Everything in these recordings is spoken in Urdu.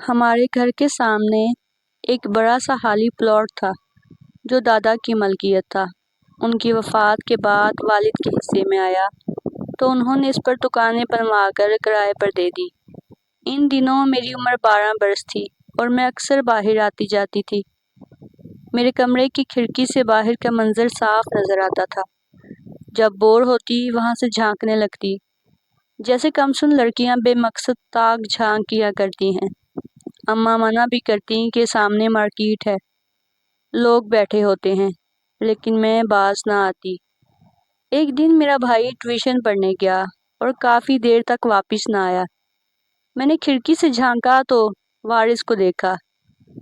ہمارے گھر کے سامنے ایک بڑا سا خالی پلاٹ تھا جو دادا کی ملکیت تھا۔ ان کی وفات کے بعد والد کے حصے میں آیا تو انہوں نے اس پر دکانیں بنوا کر کرائے پر دے دی۔ ان دنوں میری عمر 12 برس تھی اور میں اکثر باہر آتی جاتی تھی۔ میرے کمرے کی کھڑکی سے باہر کا منظر صاف نظر آتا تھا۔ جب بور ہوتی وہاں سے جھانکنے لگتی، جیسے کمسن لڑکیاں بے مقصد تاک جھانک کیا کرتی ہیں۔ اماں منع بھی کرتی کہ سامنے مارکیٹ ہے، لوگ بیٹھے ہوتے ہیں، لیکن میں باز نہ آتی۔ ایک دن میرا بھائی ٹیوشن پڑھنے گیا اور کافی دیر تک واپس نہ آیا۔ میں نے کھڑکی سے جھانکا تو وارث کو دیکھا،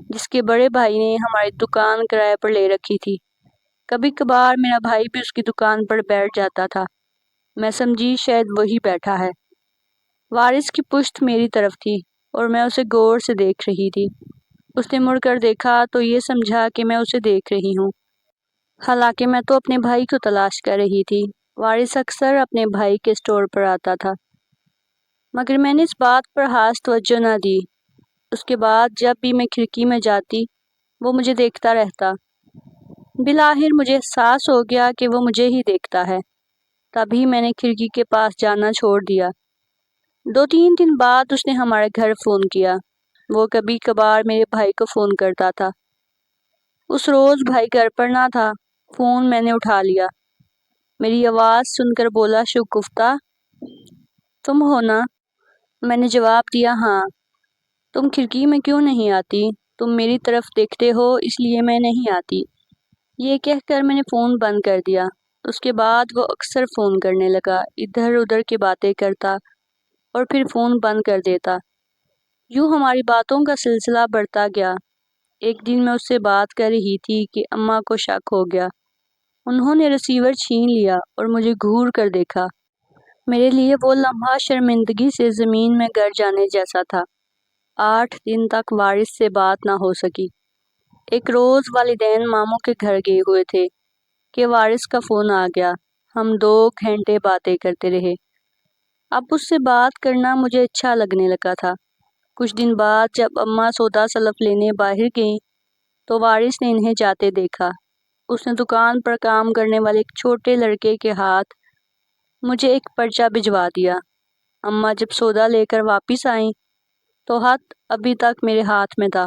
جس کے بڑے بھائی نے ہماری دکان کرائے پر لے رکھی تھی۔ کبھی کبھار میرا بھائی بھی اس کی دکان پر بیٹھ جاتا تھا۔ میں سمجھی شاید وہی بیٹھا ہے۔ وارث کی پشت میری طرف تھی اور میں اسے غور سے دیکھ رہی تھی۔ اس نے مڑ کر دیکھا تو یہ سمجھا کہ میں اسے دیکھ رہی ہوں، حالانکہ میں تو اپنے بھائی کو تلاش کر رہی تھی۔ وارث اکثر اپنے بھائی کے اسٹور پر آتا تھا، مگر میں نے اس بات پر خاص توجہ نہ دی۔ اس کے بعد جب بھی میں کھڑکی میں جاتی وہ مجھے دیکھتا رہتا۔ بالآخر مجھے احساس ہو گیا کہ وہ مجھے ہی دیکھتا ہے، تبھی میں نے کھڑکی کے پاس جانا چھوڑ دیا۔ 2-3 دن بعد اس نے ہمارے گھر فون کیا۔ وہ کبھی کبھار میرے بھائی کو فون کرتا تھا۔ اس روز بھائی گھر پر نہ تھا۔ فون میں نے اٹھا لیا۔ میری آواز سن کر بولا، شگفتہ تم ہو نا؟ میں نے جواب دیا، ہاں۔ تم کھڑکی میں کیوں نہیں آتی؟ تم میری طرف دیکھتے ہو اس لیے میں نہیں آتی۔ یہ کہہ کر میں نے فون بند کر دیا۔ اس کے بعد وہ اکثر فون کرنے لگا، ادھر ادھر کی باتیں کرتا اور پھر فون بند کر دیتا۔ یوں ہماری باتوں کا سلسلہ بڑھتا گیا۔ ایک دن میں اس سے بات کر رہی تھی کہ اماں کو شک ہو گیا۔ انہوں نے ریسیور چھین لیا اور مجھے گھور کر دیکھا۔ میرے لیے وہ لمحہ شرمندگی سے زمین میں گر جانے جیسا تھا۔ 8 دن تک وارث سے بات نہ ہو سکی۔ ایک روز والدین ماموں کے گھر گئے ہوئے تھے کہ وارث کا فون آ گیا۔ ہم 2 گھنٹے باتیں کرتے رہے۔ اب اس سے بات کرنا مجھے اچھا لگنے لگا تھا۔ کچھ دن بعد جب اماں سودا سلف لینے باہر گئیں تو وارث نے انہیں جاتے دیکھا۔ اس نے دکان پر کام کرنے والے ایک چھوٹے لڑکے کے ہاتھ مجھے ایک پرچہ بھجوا دیا۔ اماں جب سودا لے کر واپس آئیں تو خط ابھی تک میرے ہاتھ میں تھا۔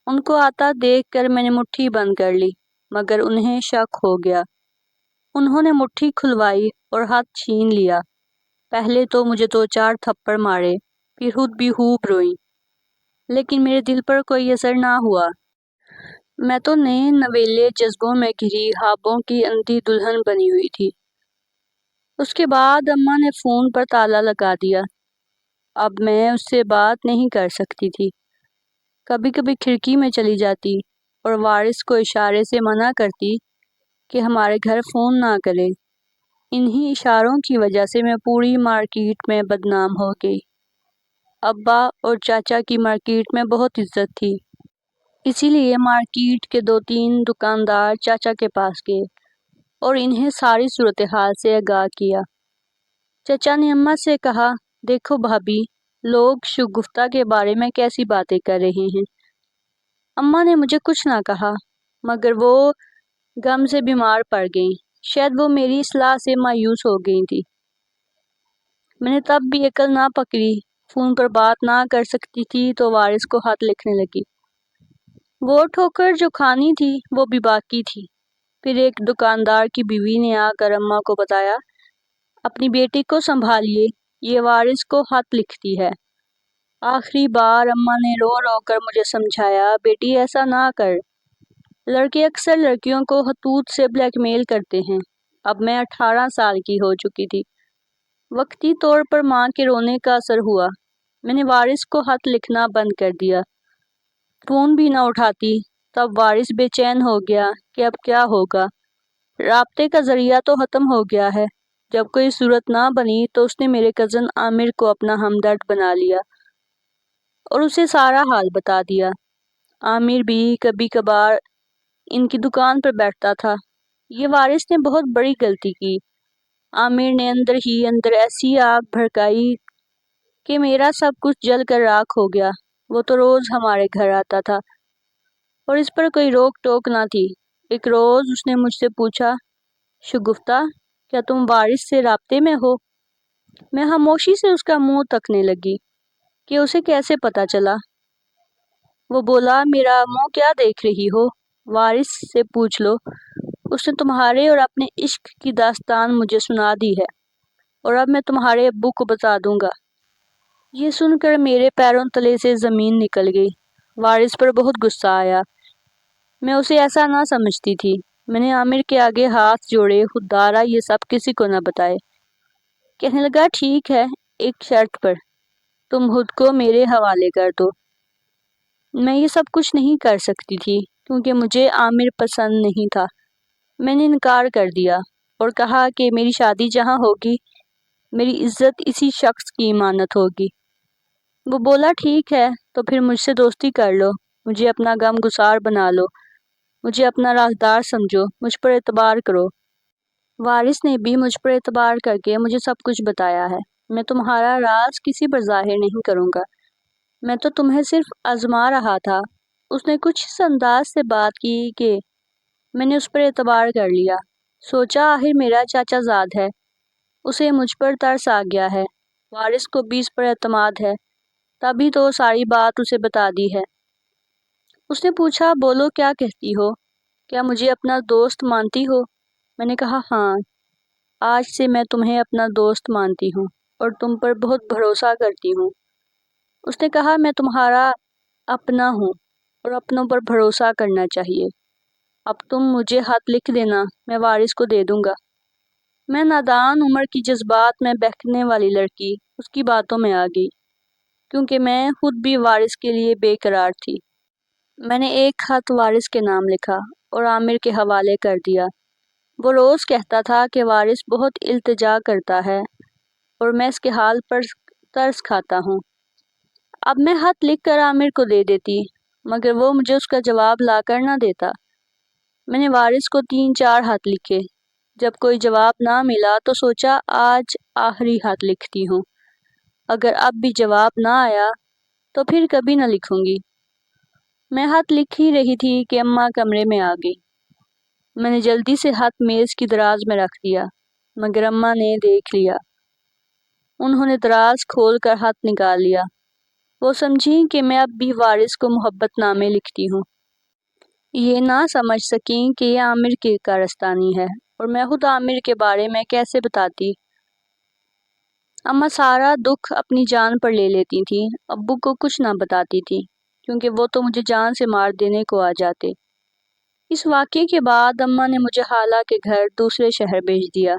ان کو آتا دیکھ کر میں نے مٹھی بند کر لی، مگر انہیں شک ہو گیا۔ انہوں نے مٹھی کھلوائی اور خط چھین لیا۔ پہلے تو مجھے 2-4 تھپڑ مارے، پھر خود بھی خوب روئی، لیکن میرے دل پر کوئی اثر نہ ہوا۔ میں تو نئے نویلے جذبوں میں گھری خوابوں کی اندھی دلہن بنی ہوئی تھی۔ اس کے بعد اماں نے فون پر تالا لگا دیا۔ اب میں اس سے بات نہیں کر سکتی تھی۔ کبھی کبھی کھڑکی میں چلی جاتی اور وارث کو اشارے سے منع کرتی کہ ہمارے گھر فون نہ کرے۔ انہی اشاروں کی وجہ سے میں پوری مارکیٹ میں بدنام ہو گئی۔ ابا اور چاچا کی مارکیٹ میں بہت عزت تھی، اسی لیے مارکیٹ کے 2-3 دکاندار چاچا کے پاس گئے اور انہیں ساری صورتحال سے آگاہ کیا۔ چچا نے اماں سے کہا، دیکھو بھابھی، لوگ شگفتہ کے بارے میں کیسی باتیں کر رہے ہیں۔ اماں نے مجھے کچھ نہ کہا، مگر وہ غم سے بیمار پڑ گئیں۔ شاید وہ میری اصلاح سے مایوس ہو گئی تھی۔ میں نے تب بھی عقل نہ پکڑی، فون پر بات نہ کر سکتی تھی تو وارث کو خط لکھنے لگی۔ وہ ٹھوکر جو کھانی تھی وہ بھی باقی تھی۔ پھر ایک دکاندار کی بیوی نے آ کر اماں کو بتایا، اپنی بیٹی کو سنبھالیے، یہ وارث کو خط لکھتی ہے۔ آخری بار اماں نے رو رو کر مجھے سمجھایا، بیٹی ایسا نہ کر، لڑکے اکثر لڑکیوں کو خطوط سے بلیک میل کرتے ہیں۔ اب میں 18 سال کی ہو چکی تھی۔ وقتی طور پر ماں کے رونے کا اثر ہوا۔ میں نے وارث کو خط لکھنا بند کر دیا۔ فون بھی نہ اٹھاتی۔ تب وارث بے چین ہو گیا کہ اب کیا ہوگا۔ رابطے کا ذریعہ تو ختم ہو گیا ہے۔ جب کوئی صورت نہ بنی تو اس نے میرے کزن عامر کو اپنا ہمدرد بنا لیا اور اسے سارا حال بتا دیا۔ عامر بھی کبھی کبھار ان کی دکان پر بیٹھتا تھا۔ یہ وارث نے بہت بڑی غلطی کی۔ عامر نے اندر ہی اندر ایسی آگ بھڑکائی کہ میرا سب کچھ جل کر راکھ ہو گیا۔ وہ تو روز ہمارے گھر آتا تھا اور اس پر کوئی روک ٹوک نہ تھی۔ ایک روز اس نے مجھ سے پوچھا، شگفتہ، کیا تم وارث سے رابطے میں ہو؟ میں خاموشی سے اس کا منہ تکنے لگی کہ اسے کیسے پتا چلا۔ وہ بولا، میرا منہ کیا دیکھ رہی ہو؟ وارث سے پوچھ لو، اس نے تمہارے اور اپنے عشق کی داستان مجھے سنا دی ہے، اور اب میں تمہارے ابو کو بتا دوں گا۔ یہ سن کر میرے پیروں تلے سے زمین نکل گئی۔ وارث پر بہت غصہ آیا۔ میں اسے ایسا نہ سمجھتی تھی۔ میں نے عامر کے آگے ہاتھ جوڑے، خوددارا یہ سب کسی کو نہ بتائے۔ کہنے لگا، ٹھیک ہے، ایک شرط پر، تم خود کو میرے حوالے کر دو۔ میں یہ سب کچھ نہیں کر سکتی تھی کیونکہ مجھے عامر پسند نہیں تھا۔ میں نے انکار کر دیا اور کہا کہ میری شادی جہاں ہوگی، میری عزت اسی شخص کی امانت ہوگی۔ وہ بولا، ٹھیک ہے، تو پھر مجھ سے دوستی کر لو، مجھے اپنا غم گسار بنا لو، مجھے اپنا رازدار سمجھو، مجھ پر اعتبار کرو۔ وارث نے بھی مجھ پر اعتبار کر کے مجھے سب کچھ بتایا ہے۔ میں تمہارا راز کسی پر ظاہر نہیں کروں گا۔ میں تو تمہیں صرف آزما رہا تھا۔ اس نے کچھ اس انداز سے بات کی کہ میں نے اس پر اعتبار کر لیا۔ سوچا، آخر میرا چاچا زاد ہے، اسے مجھ پر ترس آ گیا ہے۔ وارث کو بھی اس پر اعتماد ہے، تبھی تو ساری بات اسے بتا دی ہے۔ اس نے پوچھا، بولو، کیا کہتی ہو؟ کیا مجھے اپنا دوست مانتی ہو؟ میں نے کہا، ہاں، آج سے میں تمہیں اپنا دوست مانتی ہوں اور تم پر بہت بھروسہ کرتی ہوں۔ اس نے کہا، میں تمہارا اپنا ہوں اور اپنوں پر بھروسہ کرنا چاہیے۔ اب تم مجھے خط لکھ دینا، میں وارث کو دے دوں گا۔ میں نادان عمر کی جذبات میں بہکنے والی لڑکی اس کی باتوں میں آ گئی، کیونکہ میں خود بھی وارث کے لیے بے قرار تھی۔ میں نے ایک خط وارث کے نام لکھا اور عامر کے حوالے کر دیا۔ وہ روز کہتا تھا کہ وارث بہت التجا کرتا ہے اور میں اس کے حال پر ترس کھاتا ہوں۔ اب میں خط لکھ کر عامر کو دے دیتی، مگر وہ مجھے اس کا جواب لا کر نہ دیتا۔ میں نے وارث کو 3-4 خط لکھے۔ جب کوئی جواب نہ ملا تو سوچا، آج آخری خط لکھتی ہوں۔ اگر اب بھی جواب نہ آیا تو پھر کبھی نہ لکھوں گی۔ میں خط لکھ ہی رہی تھی کہ اماں کمرے میں آ گئی۔ میں نے جلدی سے خط میز کی دراز میں رکھ دیا، مگر اماں نے دیکھ لیا۔ انہوں نے دراز کھول کر خط نکال لیا۔ وہ سمجھی کہ میں اب بھی وارث کو محبت نامے لکھتی ہوں۔ یہ نہ سمجھ سکیں کہ یہ عامر کی کارستانی ہے، اور میں خود عامر کے بارے میں کیسے بتاتی۔ اماں سارا دکھ اپنی جان پر لے لیتی تھی، ابو کو کچھ نہ بتاتی تھی، کیونکہ وہ تو مجھے جان سے مار دینے کو آ جاتے۔ اس واقعے کے بعد اماں نے مجھے خالہ کے گھر دوسرے شہر بھیج دیا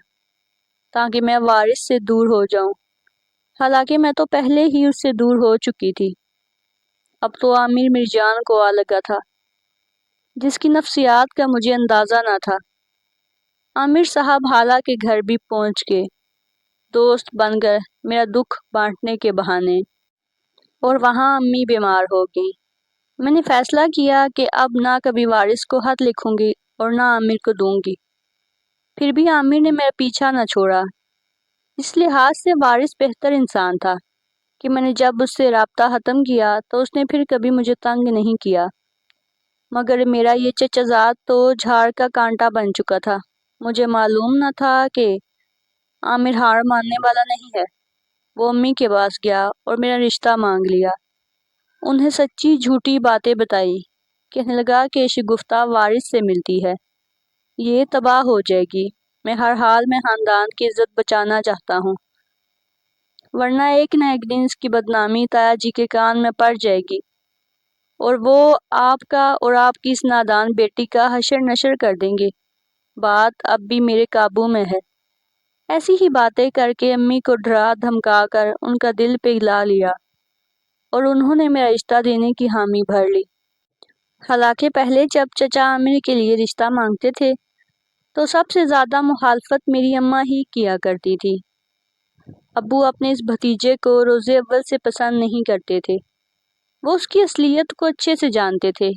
تاکہ میں وارث سے دور ہو جاؤں، حالانکہ میں تو پہلے ہی اس سے دور ہو چکی تھی۔ اب تو عامر میری جان کو آ لگا تھا، جس کی نفسیات کا مجھے اندازہ نہ تھا۔ عامر صاحب خالہ کے گھر بھی پہنچ گئے، دوست بن کر میرا دکھ بانٹنے کے بہانے، اور وہاں امی بیمار ہو گئیں۔ میں نے فیصلہ کیا کہ اب نہ کبھی وارث کو خط لکھوں گی اور نہ عامر کو دوں گی۔ پھر بھی عامر نے میرا پیچھا نہ چھوڑا۔ اس لحاظ سے وارث بہتر انسان تھا کہ میں نے جب اس سے رابطہ ختم کیا تو اس نے پھر کبھی مجھے تنگ نہیں کیا، مگر میرا یہ چچا زاد تو جھاڑ کا کانٹا بن چکا تھا۔ مجھے معلوم نہ تھا کہ عامر ہار ماننے والا نہیں ہے۔ وہ امی کے پاس گیا اور میرا رشتہ مانگ لیا، انہیں سچی جھوٹی باتیں بتائی۔ کہنے لگا کہ شگفتہ وارث سے ملتی ہے، یہ تباہ ہو جائے گی۔ میں ہر حال میں خاندان کی عزت بچانا چاہتا ہوں، ورنہ ایک نہ ایک دن اس کی بدنامی تایا جی کے کان میں پڑ جائے گی، اور وہ آپ کا اور آپ کی اس نادان بیٹی کا حشر نشر کر دیں گے۔ بات اب بھی میرے قابو میں ہے۔ ایسی ہی باتیں کر کے امی کو ڈرا دھمکا کر ان کا دل پگھلا لیا، اور انہوں نے میرا رشتہ دینے کی حامی بھر لی۔ حالانکہ پہلے جب چچا عامر کے لیے رشتہ مانگتے تھے تو سب سے زیادہ مخالفت میری اماں ہی کیا کرتی تھی۔ ابو اپنے اس بھتیجے کو روز اول سے پسند نہیں کرتے تھے۔ وہ اس کی اصلیت کو اچھے سے جانتے تھے۔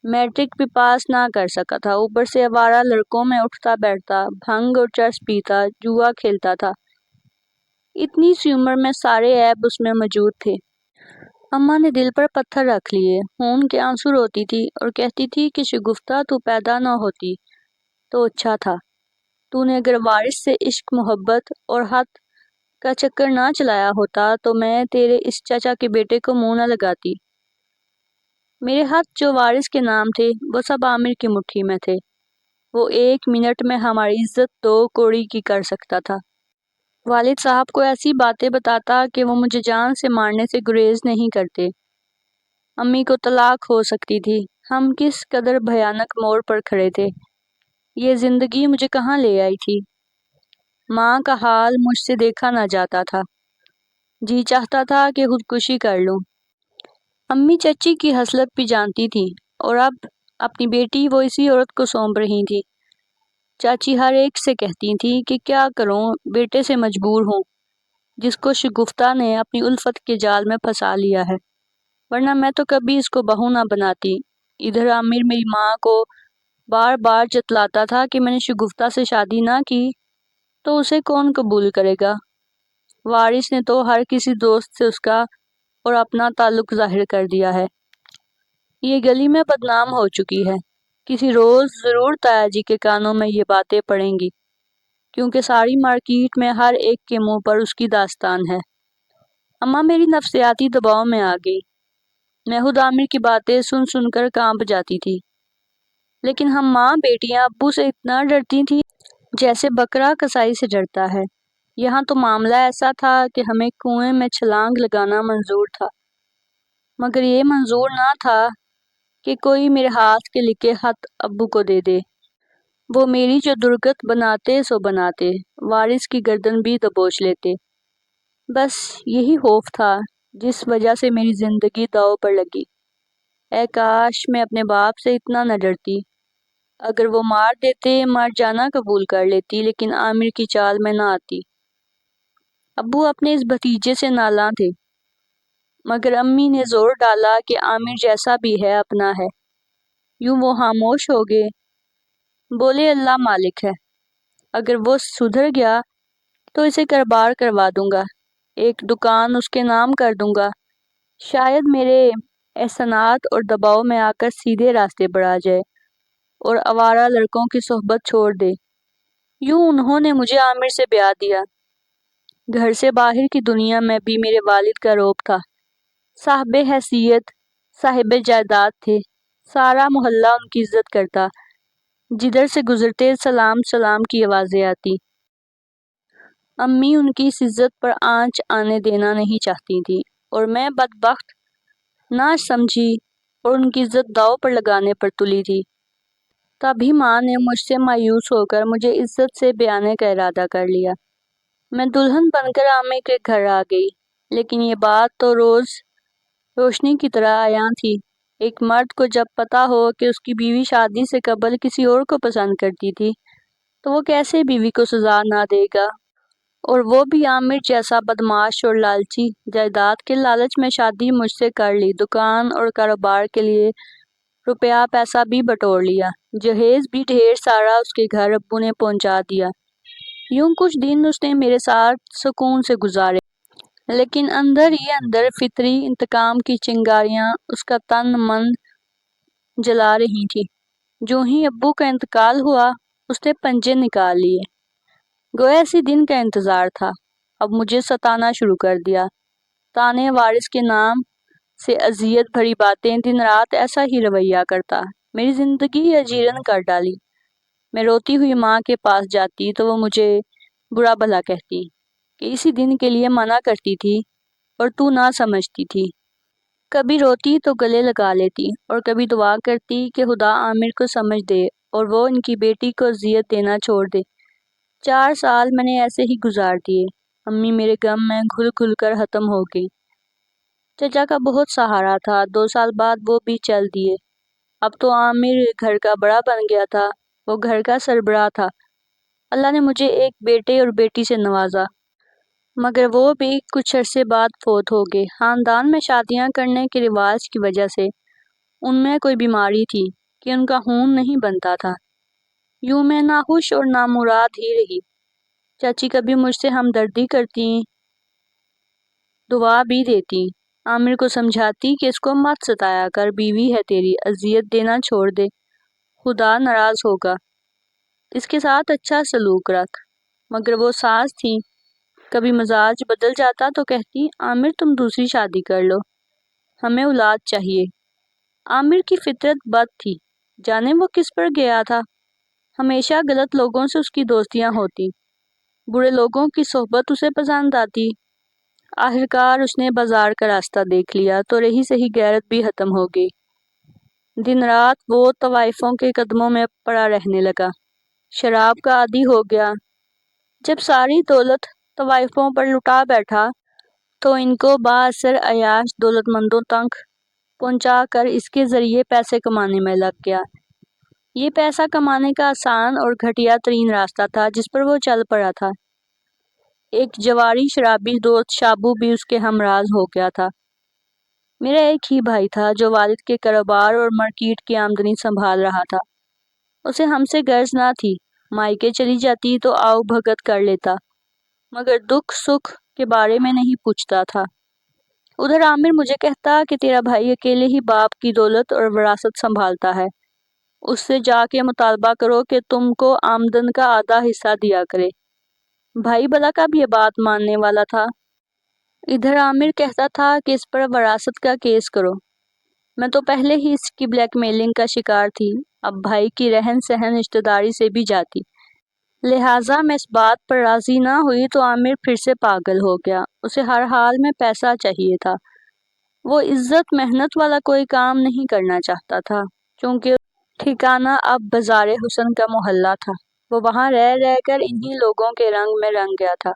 میٹرک بھی پاس نہ کر سکا تھا، اوپر سے آوارہ لڑکوں میں اٹھتا بیٹھتا، بھنگ اور چرس پیتا، جوا کھیلتا تھا۔ اتنی سی عمر میں سارے عیب اس میں موجود تھے۔ اماں نے دل پر پتھر رکھ لیے، خون کے آنسو روتی تھی اور کہتی تھی کہ شگفتہ تو پیدا نہ ہوتی تو اچھا تھا۔ تو نے اگر وارث سے عشق، محبت اور حد کا چکر نہ چلایا ہوتا تو میں تیرے اس چچا کے بیٹے کو منہ نہ لگاتی۔ میرے ہاتھ جو وارث کے نام تھے وہ سب عامر کی مٹھی میں تھے۔ وہ 1 منٹ میں ہماری عزت 2 کوڑی کی کر سکتا تھا۔ والد صاحب کو ایسی باتیں بتاتا کہ وہ مجھے جان سے مارنے سے گریز نہیں کرتے۔ امی کو طلاق ہو سکتی تھی۔ ہم کس قدر بھیانک موڑ پر کھڑے تھے۔ یہ زندگی مجھے کہاں لے آئی تھی؟ ماں کا حال مجھ سے دیکھا نہ جاتا تھا۔ جی چاہتا تھا کہ خودکشی کر لوں۔ امی چچی کی حسرت بھی جانتی تھی اور اب اپنی بیٹی وہ اسی عورت کو سونپ رہی تھی۔ چاچی ہر ایک سے کہتی تھی کہ کیا کروں، بیٹے سے مجبور ہوں جس کو شگفتہ نے اپنی الفت کے جال میں پھنسا لیا ہے، ورنہ میں تو کبھی اس کو بہو نہ بناتی۔ ادھر عامر میری ماں کو بار بار جتلاتا تھا کہ میں نے شگفتہ سے شادی نہ کی تو اسے کون قبول کرے گا۔ وارث نے تو ہر کسی دوست سے اس کا اور اپنا تعلق ظاہر کر دیا ہے۔ یہ گلی میں بدنام ہو چکی ہے۔ کسی روز ضرور تایا جی کے کانوں میں یہ باتیں پڑیں گی، کیونکہ ساری مارکیٹ میں ہر ایک کے منہ پر اس کی داستان ہے۔ اماں میری نفسیاتی دباؤ میں آ گئی۔ میں خود عامر کی باتیں سن سن کر کانپ جاتی تھی، لیکن ہم ماں بیٹیاں ابو سے اتنا ڈرتی تھی جیسے بکرا کسائی سے ڈرتا ہے۔ یہاں تو معاملہ ایسا تھا کہ ہمیں کنویں میں چھلانگ لگانا منظور تھا، مگر یہ منظور نہ تھا کہ کوئی میرے ہاتھ کے لکھے خط ابو کو دے دے۔ وہ میری جو درگت بناتے سو بناتے، وارث کی گردن بھی دبوچ لیتے۔ بس یہی خوف تھا جس وجہ سے میری زندگی داؤ پر لگی۔ اے کاش میں اپنے باپ سے اتنا نہ ڈرتی۔ اگر وہ مار دیتے مر جانا قبول کر لیتی، لیکن عامر کی چال میں نہ آتی۔ ابو اپنے اس بھتیجے سے نالاں تھے، مگر امی نے زور ڈالا کہ عامر جیسا بھی ہے اپنا ہے۔ یوں وہ خاموش ہو گئے۔ بولے اللہ مالک ہے، اگر وہ سدھر گیا تو اسے کاروبار کروا دوں گا، ایک دکان اس کے نام کر دوں گا، شاید میرے احسانات اور دباؤ میں آ کر سیدھے راستے پر آ جائے اور آوارہ لڑکوں کی صحبت چھوڑ دے۔ یوں انہوں نے مجھے عامر سے بیاہ دیا۔ گھر سے باہر کی دنیا میں بھی میرے والد کا رعب تھا۔ صاحب حیثیت، صاحب جائیداد تھے، سارا محلہ ان کی عزت کرتا، جدھر سے گزرتے سلام سلام کی آوازیں آتی۔ امی ان کی اس عزت پر آنچ آنے دینا نہیں چاہتی تھی اور میں بدبخت نہ سمجھی اور ان کی عزت داؤ پر لگانے پر تلی تھی۔ تبھی ماں نے مجھ سے مایوس ہو کر مجھے عزت سے بیانے کا ارادہ کر لیا۔ میں دلہن بن کر عامر کے گھر آ گئی، لیکن یہ بات تو روز روشنی کی طرح عیاں تھی۔ ایک مرد کو جب پتا ہو کہ اس کی بیوی شادی سے قبل کسی اور کو پسند کرتی تھی تو وہ کیسے بیوی کو سزا نہ دے گا، اور وہ بھی عامر جیسا بدمعاش اور لالچی۔ جائیداد کے لالچ میں شادی مجھ سے کر لی، دکان اور کاروبار کے لیے روپیہ پیسہ بھی بٹور لیا، جہیز بھی ڈھیر سارا اس کے گھر ابو نے پہنچا دیا۔ یوں کچھ دن اس نے میرے ساتھ سکون سے گزارے، لیکن اندر ہی اندر فطری انتقام کی چنگاریاں اس کا تن من جلا رہی تھی۔ جو ہی ابو کا انتقال ہوا اس نے پنجے نکال لیے، گویا اسی دن کا انتظار تھا۔ اب مجھے ستانا شروع کر دیا، تانے وارث کے نام سے اذیت بھری باتیں، دن رات ایسا ہی رویہ کرتا، میری زندگی اجیرن کر ڈالی۔ میں روتی ہوئی ماں کے پاس جاتی تو وہ مجھے برا بھلا کہتی کہ اسی دن کے لیے منع کرتی تھی اور تو نہ سمجھتی تھی۔ کبھی روتی تو گلے لگا لیتی اور کبھی دعا کرتی کہ خدا عامر کو سمجھ دے اور وہ ان کی بیٹی کو اذیت دینا چھوڑ دے۔ 4 سال میں نے ایسے ہی گزار دیے۔ امی میرے غم میں گھل گھل کر ختم ہو گئی۔ چچا کا بہت سہارا تھا، 2 سال بعد وہ بھی چل دیے۔ اب تو عامر گھر کا بڑا بن گیا تھا، وہ گھر کا سربراہ تھا۔ اللہ نے مجھے ایک بیٹے اور بیٹی سے نوازا، مگر وہ بھی کچھ عرصے بعد فوت ہو گئے۔ خاندان میں شادیاں کرنے کے رواج کی وجہ سے ان میں کوئی بیماری تھی کہ ان کا خون نہیں بنتا تھا۔ یوں میں ناخوش اور نامراد ہی رہی۔ چاچی کبھی مجھ سے ہمدردی کرتی، دعا بھی دیتی، عامر کو سمجھاتی کہ اس کو مت ستایا کر، بیوی ہے تیری، اذیت دینا چھوڑ دے، خدا ناراض ہوگا، اس کے ساتھ اچھا سلوک رکھ۔ مگر وہ ساس تھی، کبھی مزاج بدل جاتا تو کہتی عامر تم دوسری شادی کر لو، ہمیں اولاد چاہیے۔ عامر کی فطرت بد تھی، جانے وہ کس پر گیا تھا، ہمیشہ غلط لوگوں سے اس کی دوستیاں ہوتی، برے لوگوں کی صحبت اسے پسند آتی۔ آخرکار اس نے بازار کا راستہ دیکھ لیا تو رہی سہی غیرت بھی ختم ہو گئی۔ دن رات وہ طوائفوں کے قدموں میں پڑا رہنے لگا، شراب کا عادی ہو گیا۔ جب ساری دولت طوائفوں پر لٹا بیٹھا تو ان کو بااثر عیاش دولت مندوں تک پہنچا کر اس کے ذریعے پیسے کمانے میں لگ گیا۔ یہ پیسہ کمانے کا آسان اور گھٹیا ترین راستہ تھا جس پر وہ چل پڑا تھا۔ ایک جواری شرابی دوست شابو بھی اس کے ہمراز ہو گیا تھا۔ میرا ایک ہی بھائی تھا جو والد کے کاروبار اور مارکیٹ کی آمدنی سنبھال رہا تھا۔ اسے ہم سے غرض نہ تھی، مائکے چلی جاتی تو آؤ بھگت کر لیتا، مگر دکھ سکھ کے بارے میں نہیں پوچھتا تھا۔ ادھر عامر مجھے کہتا کہ تیرا بھائی اکیلے ہی باپ کی دولت اور وراثت سنبھالتا ہے، اس سے جا کے مطالبہ کرو کہ تم کو آمدن کا آدھا حصہ دیا کرے۔ بھائی بلا کا بھی یہ بات ماننے والا تھا۔ ادھر عامر کہتا تھا کہ اس پر وراثت کا کیس کرو۔ میں تو پہلے ہی اس کی بلیک میلنگ کا شکار تھی، اب بھائی کی رہن سہن رشتہ داری سے بھی جاتی، لہٰذا میں اس بات پر راضی نہ ہوئی تو عامر پھر سے پاگل ہو گیا۔ اسے ہر حال میں پیسہ چاہیے تھا، وہ عزت محنت والا کوئی کام نہیں کرنا چاہتا تھا، چونکہ ٹھکانہ اب بازار حسن کا محلہ تھا۔ وہ وہاں رہ رہ کر انہی لوگوں کے رنگ میں رنگ گیا تھا،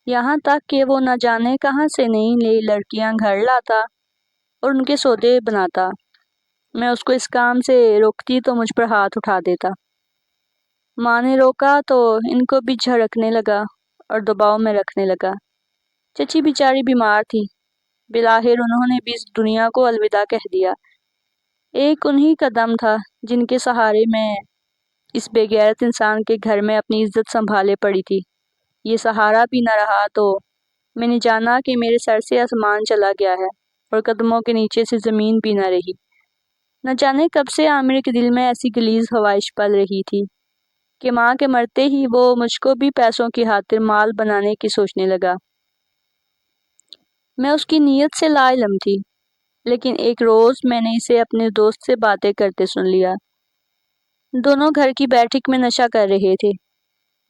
یہاں تک کہ وہ نہ جانے کہاں سے نئی نئی لڑکیاں گھر لاتا اور ان کے سودے بناتا۔ میں اس کو اس کام سے روکتی تو مجھ پر ہاتھ اٹھا دیتا۔ ماں نے روکا تو ان کو بھی جھڑکنے لگا اور دباؤ میں رکھنے لگا۔ چچی بیچاری بیمار تھی، بالآخر انہوں نے بھی اس دنیا کو الوداع کہہ دیا۔ ایک انہی کا دم تھا جن کے سہارے میں اس بے غیرت انسان کے گھر میں اپنی عزت سنبھالے پڑی تھی۔ یہ سہارا بھی نہ رہا تو میں نے جانا کہ میرے سر سے آسمان چلا گیا ہے اور قدموں کے نیچے سے زمین بھی نہ رہی۔ نہ جانے کب سے عامر کے دل میں ایسی غلیظ خواہش پل رہی تھی کہ ماں کے مرتے ہی وہ مجھ کو بھی پیسوں کی خاطر مال بنانے کی سوچنے لگا۔ میں اس کی نیت سے لا علم تھی، لیکن ایک روز میں نے اسے اپنے دوست سے باتیں کرتے سن لیا۔ دونوں گھر کی بیٹھک میں نشہ کر رہے تھے۔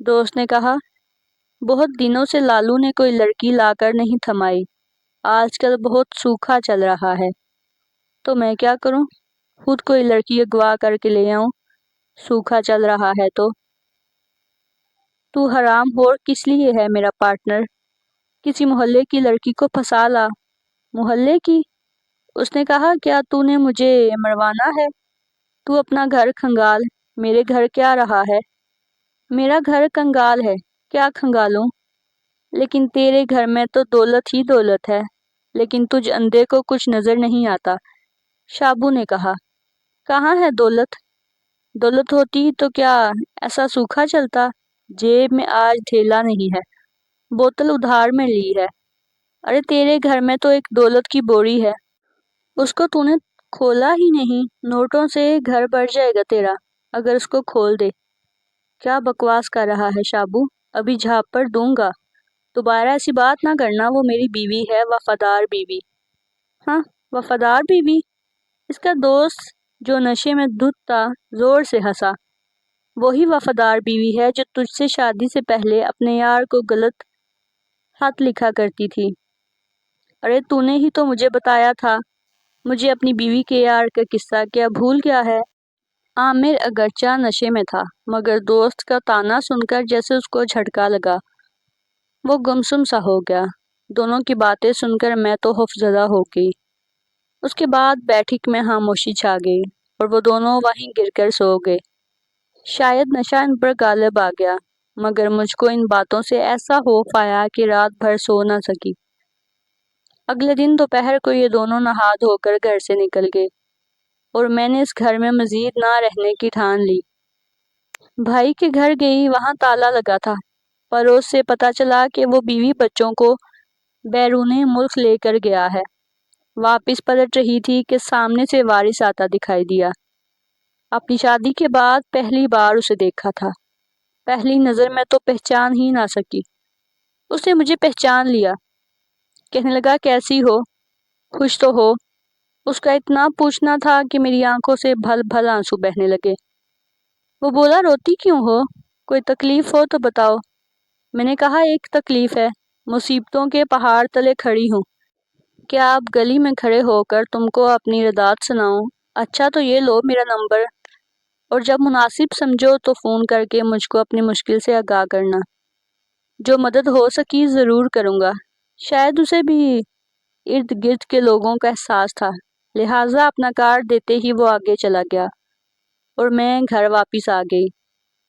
دوست نے کہا، بہت دنوں سے لالو نے کوئی لڑکی لا کر نہیں تھمائی، آج کل بہت سوکھا چل رہا ہے، تو میں کیا کروں، خود کوئی لڑکی اغوا کر کے لے آؤں، سوکھا چل رہا ہے تو حرام ہور کس لیے ہے میرا پارٹنر، کسی محلے کی لڑکی کو پھنسا لا۔ محلے کی؟ اس نے کہا، کیا تو نے مجھے مروانا ہے؟ تو اپنا گھر کھنگال، میرے گھر کیا رہا ہے؟ میرا گھر کنگال ہے، کیا کھنگالوں؟ لیکن تیرے گھر میں تو دولت ہی دولت ہے، لیکن تجھ اندھے کو کچھ نظر نہیں آتا۔ شابو نے کہا، کہاں ہے دولت؟ دولت ہوتی تو کیا ایسا سوکھا چلتا؟ جیب میں آج دھیلا نہیں ہے، بوتل ادھار میں لی ہے۔ ارے تیرے گھر میں تو ایک دولت کی بوری ہے، اس کو تو نے کھولا ہی نہیں، نوٹوں سے گھر بھر جائے گا تیرا اگر اس کو کھول دے۔ کیا بکواس کر رہا ہے شابو، ابھی جھاپڑ دوں گا، دوبارہ ایسی بات نہ کرنا، وہ میری بیوی ہے، وفادار بیوی۔ ہاں، وفادار بیوی؟ اس کا دوست جو نشے میں دھت تھا زور سے ہنسا۔ وہی وفادار بیوی ہے جو تجھ سے شادی سے پہلے اپنے یار کو غلط خط لکھا کرتی تھی۔ ارے تو نے ہی تو مجھے بتایا تھا، مجھے اپنی بیوی کے یار کا قصہ کیا بھول گیا ہے؟ عامر اگرچہ نشے میں تھا، مگر دوست کا طعنہ سن کر جیسے اس کو جھٹکا لگا، وہ گمسم سا ہو گیا۔ دونوں کی باتیں سن کر میں تو خوفزدہ ہو گئی۔ اس کے بعد بیٹھک میں خاموشی چھا گئی اور وہ دونوں وہیں گر کر سو گئے۔ شاید نشہ ان پر غالب آ گیا، مگر مجھ کو ان باتوں سے ایسا خوف آیا کہ رات بھر سو نہ سکی۔ اگلے دن دوپہر کو یہ دونوں نہا دھو کر گھر سے نکل گئے اور میں نے اس گھر میں مزید نہ رہنے کی ٹھان لی۔ بھائی کے گھر گئی، وہاں تالا لگا تھا۔ پڑوس سے پتہ چلا کہ وہ بیوی بچوں کو بیرون ملک لے کر گیا ہے۔ واپس پلٹ رہی تھی کہ سامنے سے وارث آتا دکھائی دیا۔ اپنی شادی کے بعد پہلی بار اسے دیکھا تھا۔ پہلی نظر میں تو پہچان ہی نہ سکی۔ اس نے مجھے پہچان لیا۔ کہنے لگا کیسی ہو؟ خوش تو ہو؟ اس کا اتنا پوچھنا تھا کہ میری آنکھوں سے بھل بھل آنسو بہنے لگے۔ وہ بولا روتی کیوں ہو؟ کوئی تکلیف ہو تو بتاؤ۔ میں نے کہا ایک تکلیف ہے، مصیبتوں کے پہاڑ تلے کھڑی ہوں۔ کیا اب گلی میں کھڑے ہو کر تم کو اپنی ردات سناؤں؟ اچھا تو یہ لو میرا نمبر، اور جب مناسب سمجھو تو فون کر کے مجھ کو اپنی مشکل سے آگاہ کرنا۔ جو مدد ہو سکی ضرور کروں گا۔ شاید اسے بھی ارد گرد کے لوگوں کا احساس تھا، لہٰذا اپنا کارڈ دیتے ہی وہ آگے چلا گیا اور میں گھر واپس آ گئی۔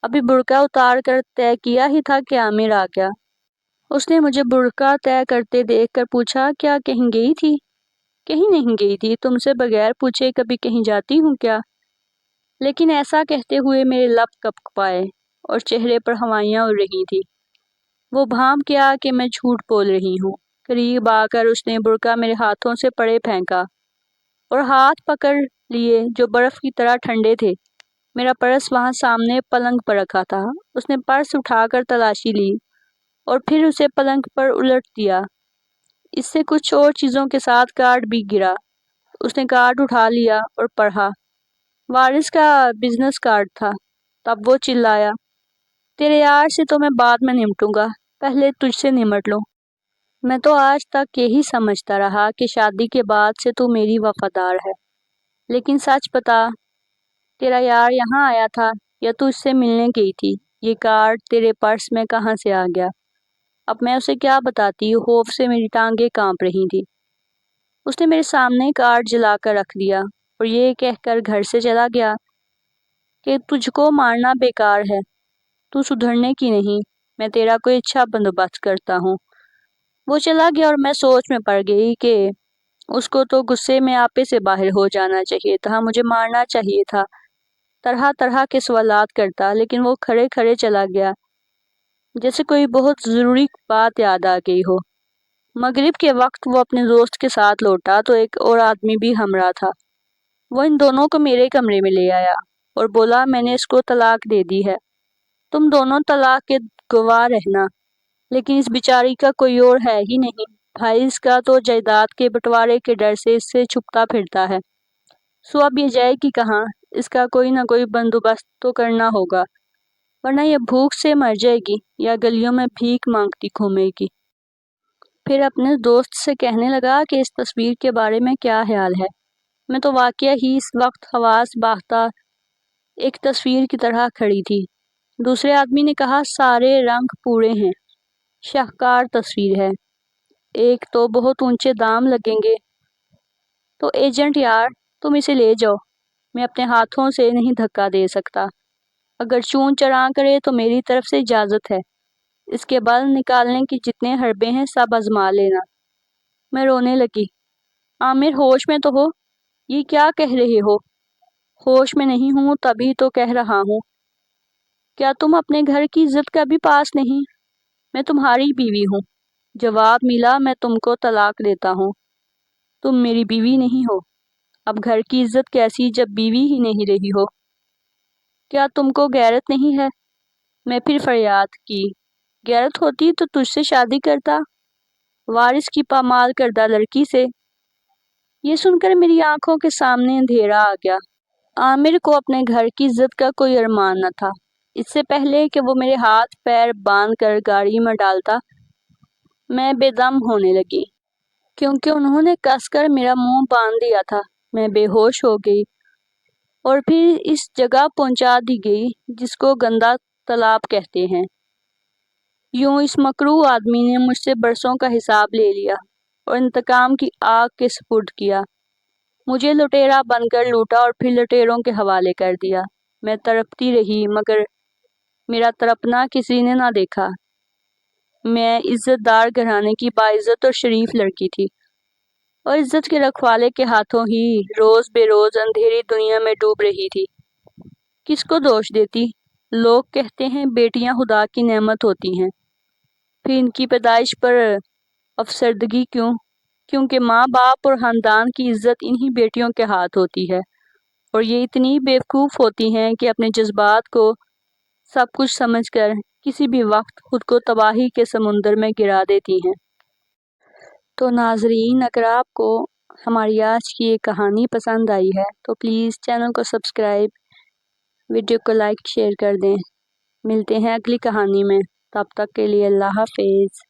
ابھی برقع اتار کر طے کیا ہی تھا کہ عامر آ گیا۔ اس نے مجھے برقع طے کرتے دیکھ کر پوچھا کیا کہیں گئی تھی؟ کہیں نہیں گئی تھی، تم سے بغیر پوچھے کبھی کہیں جاتی ہوں کیا؟ لیکن ایسا کہتے ہوئے میرے لب کپکپائے اور چہرے پر ہوائیاں اڑ رہی تھی۔ وہ بھانپ کیا کہ میں جھوٹ بول رہی ہوں۔ قریب آ کر اس نے برقع میرے ہاتھوں سے پڑے پھینکا اور ہاتھ پکڑ لیے جو برف کی طرح ٹھنڈے تھے۔ میرا پرس وہاں سامنے پلنگ پر رکھا تھا۔ اس نے پرس اٹھا کر تلاشی لی اور پھر اسے پلنگ پر الٹ دیا۔ اس سے کچھ اور چیزوں کے ساتھ کارڈ بھی گرا۔ اس نے کارڈ اٹھا لیا اور پڑھا۔ وارث کا بزنس کارڈ تھا۔ تب وہ چلایا، تیرے یار سے تو میں بعد میں نمٹوں گا، پہلے تجھ سے نمٹ لوں۔ میں تو آج تک یہی سمجھتا رہا کہ شادی کے بعد سے تو میری وفادار ہے، لیکن سچ بتا، تیرا یار یہاں آیا تھا یا تو اس سے ملنے گئی تھی؟ یہ کارڈ تیرے پرس میں کہاں سے آ گیا؟ اب میں اسے کیا بتاتی؟ خوف سے میری ٹانگیں کانپ رہی تھی۔ اس نے میرے سامنے کارڈ جلا کر رکھ دیا اور یہ کہہ کر گھر سے چلا گیا کہ تجھ کو مارنا بیکار ہے، تو سدھرنے کی نہیں، میں تیرا کوئی اچھا بندوبست کرتا ہوں۔ وہ چلا گیا اور میں سوچ میں پڑ گئی کہ اس کو تو غصے میں آپے سے باہر ہو جانا چاہیے تھا، مجھے مارنا چاہیے تھا۔ طرح طرح کے سوالات کرتا، لیکن وہ کھڑے کھڑے چلا گیا جیسے کوئی بہت ضروری بات یاد آ گئی ہو۔ مغرب کے وقت وہ اپنے دوست کے ساتھ لوٹا تو ایک اور آدمی بھی ہمراہ تھا۔ وہ ان دونوں کو میرے کمرے میں لے آیا اور بولا میں نے اس کو طلاق دے دی ہے، تم دونوں طلاق کے گواہ رہنا۔ لیکن اس بیچاری کا کوئی اور ہے ہی نہیں، بھائی اس کا تو جائیداد کے بٹوارے کے ڈر سے اس سے چھپتا پھرتا ہے۔ سو اب یہ جائے گی کہاں؟ اس کا کوئی نہ کوئی بندوبست تو کرنا ہوگا، ورنہ یہ بھوک سے مر جائے گی یا گلیوں میں بھیک مانگتی گھومے گی۔ پھر اپنے دوست سے کہنے لگا کہ اس تصویر کے بارے میں کیا خیال ہے؟ میں تو واقعہ ہی اس وقت حواس باختہ ایک تصویر کی طرح کھڑی تھی۔ دوسرے آدمی نے کہا سارے رنگ پورے ہیں، شاہکار تصویر ہے، ایک تو بہت اونچے دام لگیں گے۔ تو ایجنٹ یار تم اسے لے جاؤ، میں اپنے ہاتھوں سے نہیں دھکا دے سکتا، اگر چون چراں کرے تو میری طرف سے اجازت ہے، اس کے بل نکالنے کی جتنے حربے ہیں سب آزما لینا۔ میں رونے لگی۔ عامر ہوش میں تو ہو؟ یہ کیا کہہ رہے ہو؟ ہوش میں نہیں ہوں تبھی تو کہہ رہا ہوں۔ کیا تم اپنے گھر کی عزت کا بھی پاس نہیں؟ میں تمہاری بیوی ہوں۔ جواب ملا میں تم کو طلاق دیتا ہوں۔ تم میری بیوی نہیں ہو۔ اب گھر کی عزت کیسی جب بیوی ہی نہیں رہی ہو؟ کیا تم کو غیرت نہیں ہے؟ میں پھر فریاد کی، غیرت ہوتی تو تجھ سے شادی کرتا، وارث کی پامال کردہ لڑکی سے۔ یہ سن کر میری آنکھوں کے سامنے اندھیرا آ گیا۔ عامر کو اپنے گھر کی عزت کا کوئی ارمان نہ تھا۔ اس سے پہلے کہ وہ میرے ہاتھ پیر باندھ کر گاڑی میں ڈالتا، میں بے دم ہونے لگی، کیونکہ انہوں نے کس کر میرا منہ باندھ دیا تھا۔ میں بے ہوش ہو گئی اور پھر اس جگہ پہنچا دی گئی جس کو گندا تالاب کہتے ہیں۔ یوں اس مکروہ آدمی نے مجھ سے برسوں کا حساب لے لیا اور انتقام کی آگ کے سپرد کیا۔ مجھے لٹیرا بن کر لوٹا اور پھر لٹیروں کے حوالے کر دیا۔ میں تڑپتی رہی مگر میرا تڑپنا کسی نے نہ دیکھا۔ میں عزت دار گھرانے کی باعزت اور شریف لڑکی تھی اور عزت کے رکھوالے کے ہاتھوں ہی روز بے روز اندھیری دنیا میں ڈوب رہی تھی۔ کس کو دوش دیتی؟ لوگ کہتے ہیں بیٹیاں خدا کی نعمت ہوتی ہیں، پھر ان کی پیدائش پر افسردگی کیوں؟ کیونکہ ماں باپ اور خاندان کی عزت انہی بیٹیوں کے ہاتھ ہوتی ہے، اور یہ اتنی بیوقوف ہوتی ہیں کہ اپنے جذبات کو سب کچھ سمجھ کر کسی بھی وقت خود کو تباہی کے سمندر میں گرا دیتی ہیں۔ تو ناظرین، اگر آپ کو ہماری آج کی یہ کہانی پسند آئی ہے تو پلیز چینل کو سبسکرائب، ویڈیو کو لائک شیئر کر دیں۔ ملتے ہیں اگلی کہانی میں، تب تک کے لیے اللہ حافظ۔